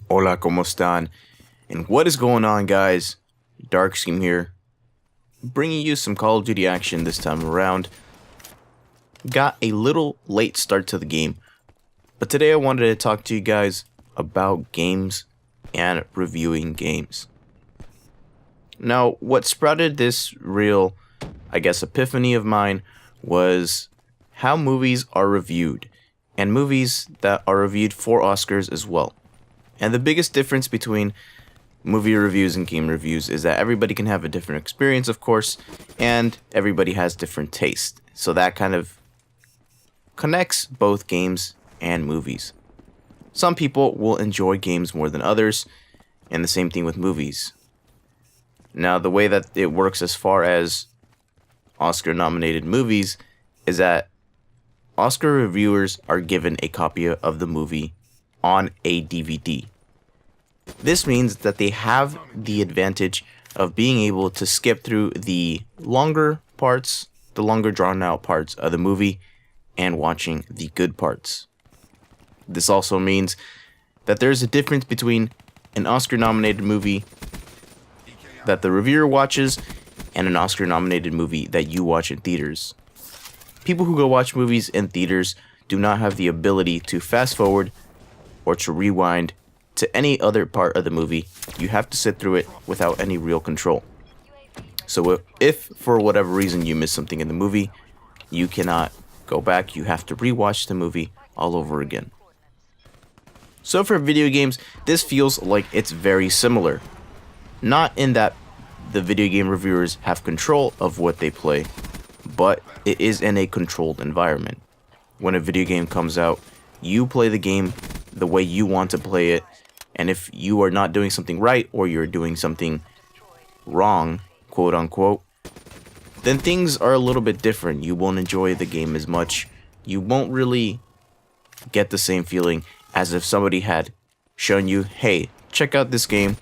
Hola, ¿cómo están? And what is going on, guys? DarkScheme here, bringing you some Call of Duty action this time around. Got a little late start to the game, but today I wanted to talk to you guys about games and reviewing games. Now, what sprouted this real, epiphany of mine was how movies are reviewed, and movies that are reviewed for Oscars as well. And the biggest difference between movie reviews and game reviews is that everybody can have a different experience, of course, and everybody has different taste. So that kind of connects both games and movies. Some people will enjoy games more than others, and the same thing with movies. Now, the way that it works as far as Oscar-nominated movies is that Oscar reviewers are given a copy of the movie on a DVD. This means that they have the advantage of being able to skip through the longer parts, the longer drawn out parts of the movie, and watching the good parts. This also means that there's a difference between an Oscar-nominated movie that the reviewer watches and an Oscar-nominated movie that you watch in theaters. People who go watch movies in theaters do not have the ability to fast forward or to rewind to any other part of the movie. You have to sit through it without any real control. So if for whatever reason you miss something in the movie, you cannot go back. You have to rewatch the movie all over again. So for video games, this feels like it's very similar. Not in that the video game reviewers have control of what they play, but it is in a controlled environment. When a video game comes out, you play the game the way you want to play it, and if you are not doing something right or you're doing something wrong, quote unquote, then things are a little bit different. You won't enjoy the game as much. You won't really get the same feeling as if somebody had shown you, hey, check out this game.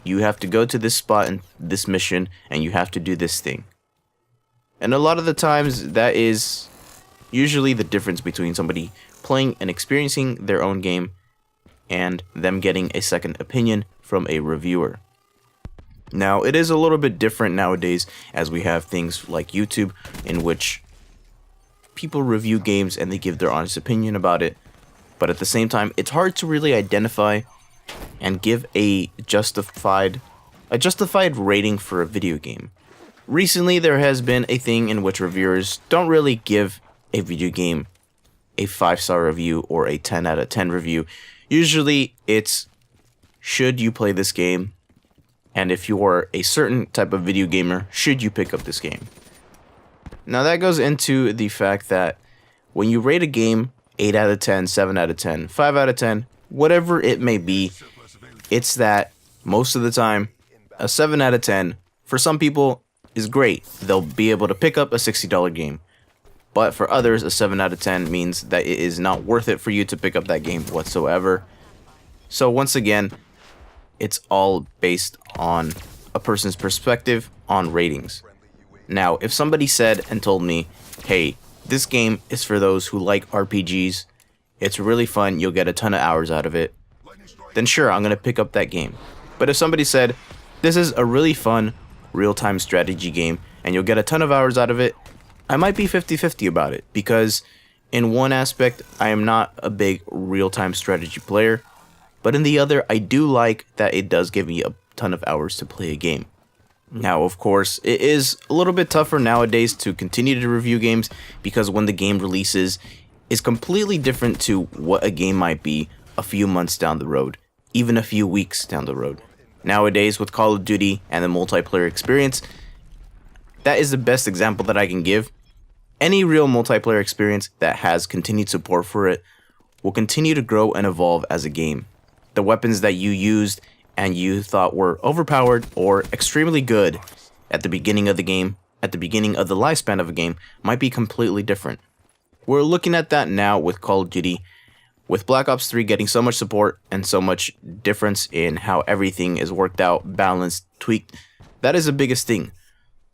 You have to go to this spot and this mission, and you have to do this thing. And a lot of the times, that is usually the difference between somebody playing and experiencing their own game and them getting a second opinion from a reviewer. Now, it is a little bit different nowadays as we have things like YouTube, in which people review games and they give their honest opinion about it. But at the same time, it's hard to really identify and give a justified rating for a video game. Recently, there has been a thing in which reviewers don't really give a video game a 5-star review or a 10 out of 10 review. Usually, it's should you play this game, and if you're a certain type of video gamer, should you pick up this game? Now, that goes into the fact that when you rate a game 8 out of 10, 7 out of 10, 5 out of 10, whatever it may be, it's that most of the time, a 7 out of 10, for some people, is great. They'll be able to pick up a $60 game. But for others, a 7 out of 10 means that it is not worth it for you to pick up that game whatsoever. So once again, it's all based on a person's perspective on ratings. Now, if somebody said and told me, hey, this game is for those who like RPGs, it's really fun, you'll get a ton of hours out of it, then sure, I'm going to pick up that game. But if somebody said, this is a really fun real-time strategy game, and you'll get a ton of hours out of it, I might be 50-50 about it, because in one aspect, I am not a big real-time strategy player, but in the other, I do like that it does give me a ton of hours to play a game. Now, of course, it is a little bit tougher nowadays to continue to review games, because when the game releases, is completely different to what a game might be a few months down the road, even a few weeks down the road. Nowadays, with Call of Duty and the multiplayer experience, that is the best example that I can give. Any real multiplayer experience that has continued support for it will continue to grow and evolve as a game. The weapons that you used and you thought were overpowered or extremely good at the beginning of the game, at the beginning of the lifespan of a game, might be completely different. We're looking at that now with Call of Duty, with Black Ops 3 getting so much support and so much difference in how everything is worked out, balanced, tweaked. That is the biggest thing.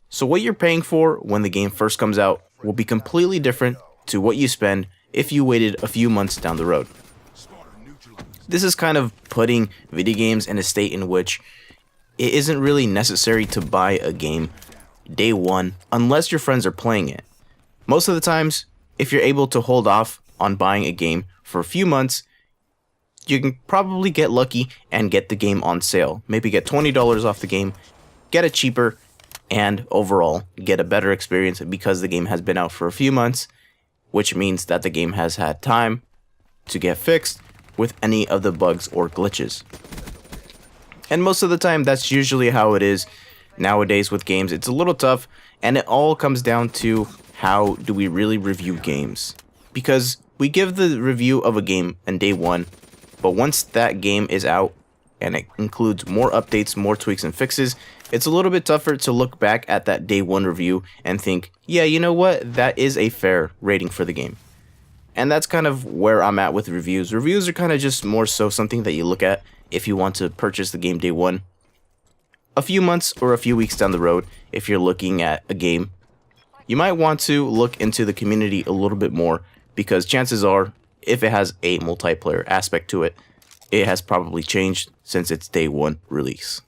So what you're paying for when the game first comes out will be completely different to what you spend if you waited a few months down the road. This is kind of putting video games in a state in which it isn't really necessary to buy a game day one unless your friends are playing it. Most of the times, if you're able to hold off on buying a game for a few months, you can probably get lucky and get the game on sale. Maybe get $20 off the game, get it cheaper, and overall get a better experience because the game has been out for a few months, which means that the game has had time to get fixed with any of the bugs or glitches. And most of the time, that's usually how it is nowadays with games. It's a little tough, and it all comes down to how do we really review games. Because we give the review of a game on day one, but once that game is out and it includes more updates, more tweaks and fixes, it's a little bit tougher to look back at that day one review and think, yeah, you know what, that is a fair rating for the game. And that's kind of where I'm at with reviews. Reviews are kind of just more so something that you look at if you want to purchase the game day one. A few months or a few weeks down the road, if you're looking at a game, you might want to look into the community a little bit more, because chances are, if it has a multiplayer aspect to it, it has probably changed since its day one release.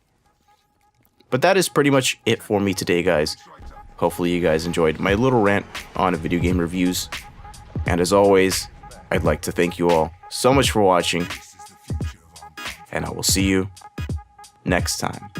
But that is pretty much it for me today, guys. Hopefully you guys enjoyed my little rant on video game reviews. And as always, I'd like to thank you all so much for watching, and I will see you next time.